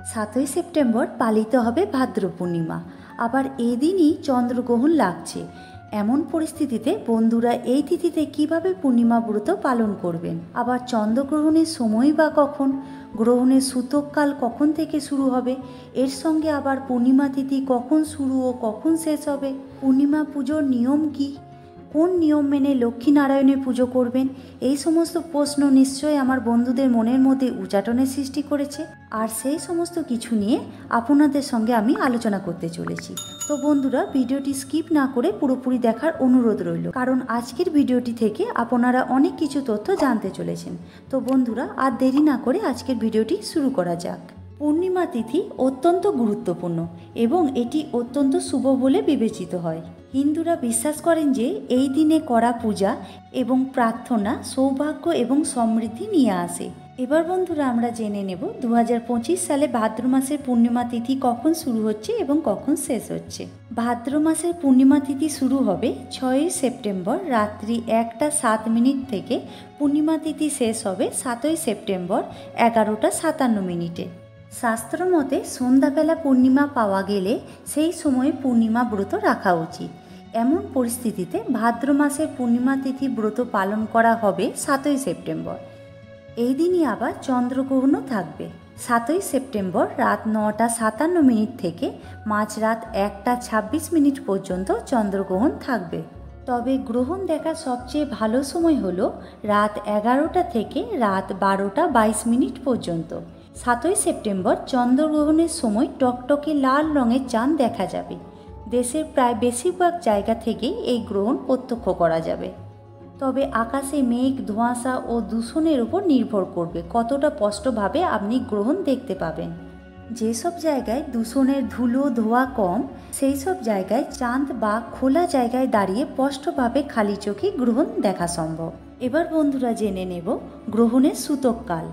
7ই September পালিত হবে ভাদ্র পূর্ণিমা। আবার এদিনই চন্দ্রগ্রহণ লাগছে। এমন পরিস্থিতিতে বন্ধুরা এই তিথিতে কিভাবে পূর্ণিমা ব্রত পালন করবেন, আবার চন্দ্রগ্রহণের সময় বা কখন, গ্রহণের সূতককাল কখন থেকে শুরু হবে, এর সঙ্গে আবার পূর্ণিমা তিথি কখন শুরু ও কখন শেষ হবে, পূর্ণিমা পুজোর নিয়ম কী, কোন নিয়ম মেনে লক্ষ্মীনারায়ণের পুজো করবেন, এই সমস্ত প্রশ্ন নিশ্চয়ই আমার বন্ধুদের মনের মধ্যে উচাটনের সৃষ্টি করেছে। আর সেই সমস্ত কিছু নিয়ে আপনাদের সঙ্গে আমি আলোচনা করতে চলেছি। তো বন্ধুরা, ভিডিওটি স্কিপ না করে পুরোপুরি দেখার অনুরোধ রইল, কারণ আজকের ভিডিওটি থেকে আপনারা অনেক কিছু তথ্য জানতে চলেছেন। তো বন্ধুরা, আর দেরি না করে আজকের ভিডিওটি শুরু করা যাক। পূর্ণিমা তিথি অত্যন্ত গুরুত্বপূর্ণ এবং এটি অত্যন্ত শুভ বলে বিবেচিত হয়। হিন্দুরা বিশ্বাস করেন যে এই দিনে করা পূজা এবং প্রার্থনা সৌভাগ্য এবং সমৃদ্ধি নিয়ে আসে। এবার বন্ধুরা, আমরা জেনে নেব 2025 সালে ভাদ্র মাসের পূর্ণিমা তিথি কখন শুরু হচ্ছে এবং কখন শেষ হচ্ছে। ভাদ্র মাসের পূর্ণিমা তিথি শুরু হবে 6ই সেপ্টেম্বর রাত্রি 1টা 7 মিনিট থেকে। পূর্ণিমা তিথি শেষ হবে 7ই সেপ্টেম্বর 11টা 57 মিনিটে। শাস্ত্র মতে সন্ধ্যাবেলা পূর্ণিমা পাওয়া গেলে সেই সময়ে পূর্ণিমা ব্রত রাখা উচিত। এমন পরিস্থিতিতে ভাদ্র মাসের পূর্ণিমা তিথি ব্রত পালন করা হবে 7ই সেপ্টেম্বর। এই দিনই আবার চন্দ্রগ্রহণও থাকবে। 7ই সেপ্টেম্বর রাত 9টা 57 মিনিট থেকে মাঝরাত 1টা 26 মিনিট পর্যন্ত চন্দ্রগ্রহণ থাকবে। তবে গ্রহণ দেখার সবচেয়ে ভালো সময় হলো রাত 11টা থেকে রাত 12টা 22 মিনিট পর্যন্ত। 7ই সেপ্টেম্বর চন্দ্রগ্রহণের সময় টকটকে লাল রঙের চাঁদ দেখা যাবে। দেশের প্রায় বেশিরভাগ জায়গা থেকেই এই গ্রহণ প্রত্যক্ষ করা যাবে। তবে আকাশে মেঘ, ধোঁয়াশা ও দূষণের উপর নির্ভর করবে কতটা স্পষ্টভাবে আপনি গ্রহণ দেখতে পাবেন। যেসব জায়গায় দূষণের ধুলো ধোঁয়া কম, সেই সব জায়গায় চাঁদ বা খোলা জায়গায় দাঁড়িয়ে স্পষ্টভাবে খালি চোখে গ্রহণ দেখা সম্ভব। এবার বন্ধুরা জেনে নেব গ্রহণের সূতককাল।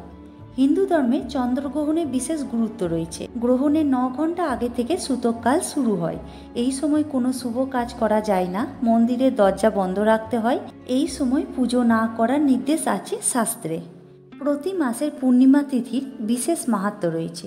হিন্দু ধর্মে চন্দ্রগ্রহণে বিশেষ গুরুত্ব রয়েছে। গ্রহণের 9 ঘন্টা আগে থেকে সূতককাল শুরু হয়। এই সময় কোনো শুভ কাজ করা যায় না, মন্দিরের দরজা বন্ধ রাখতে হয়। এই সময় পুজো না করার নির্দেশ আছে শাস্ত্রে। প্রতি মাসের পূর্ণিমা তিথির বিশেষ মাহাত্ম্য রয়েছে।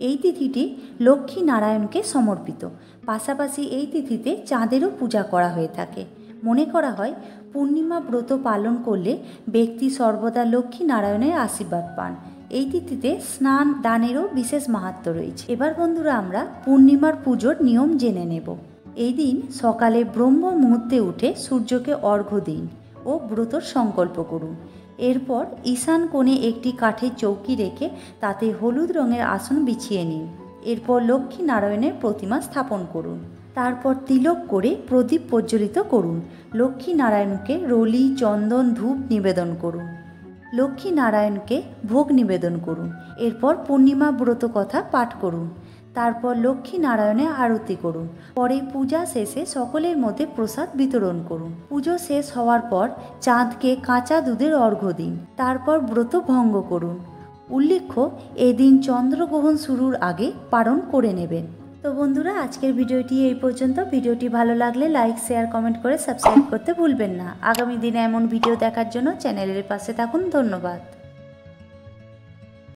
এই তিথিটি লক্ষ্মী নারায়ণকে সমর্পিত। পাশাপাশি এই তিথিতে চাঁদেরও পূজা করা হয়ে থাকে। মনে করা হয় পূর্ণিমা ব্রত পালন করলে ব্যক্তি সর্বদা লক্ষ্মী নারায়ণের আশীর্বাদ পান। এই তিথিতে স্নান দানেরও বিশেষ মাহাত্ম্য রয়েছে। এবার বন্ধুরা, আমরা পূর্ণিমার পুজোর নিয়ম জেনে নেব। এই দিন সকালে ব্রহ্ম মুহূর্তে উঠে সূর্যকে অর্ঘ্য দিন ও ব্রতর সংকল্প করুন। এরপর ঈশান কোণে একটি কাঠের চৌকি রেখে তাতে হলুদ রঙের আসন বিছিয়ে নিন। এরপর লক্ষ্মী নারায়ণের প্রতিমা স্থাপন করুন। তারপর তিলক করে প্রদীপ প্রজ্বলিত করুন। লক্ষ্মী নারায়ণকে রলি, চন্দন, ধূপ নিবেদন করুন। লক্ষ্মী নারায়ণকে ভোগ নিবেদন করুন। এরপর পূর্ণিমা ব্রত কথা পাঠ করুন। তারপর লক্ষ্মী নারায়ণের আরতি করুন। পরে পূজা শেষে সকলের মধ্যে প্রসাদ বিতরণ করুন। পুজো শেষ হওয়ার পর চাঁদকে কাঁচা দুধের অর্ঘ্য দিন। তারপর ব্রত ভঙ্গ করুন। উল্লেখ্য, এদিন চন্দ্রগ্রহণ শুরুর আগে পারণ করে নেবেন। তো বন্ধুরা, আজকের ভিডিওটি এই পর্যন্ত। ভিডিওটি ভালো লাগলে লাইক, শেয়ার, কমেন্ট করে সাবস্ক্রাইব করতে ভুলবেন না। আগামী দিনে এমন ভিডিও দেখার জন্য চ্যানেলের পাশে থাকুন। ধন্যবাদ।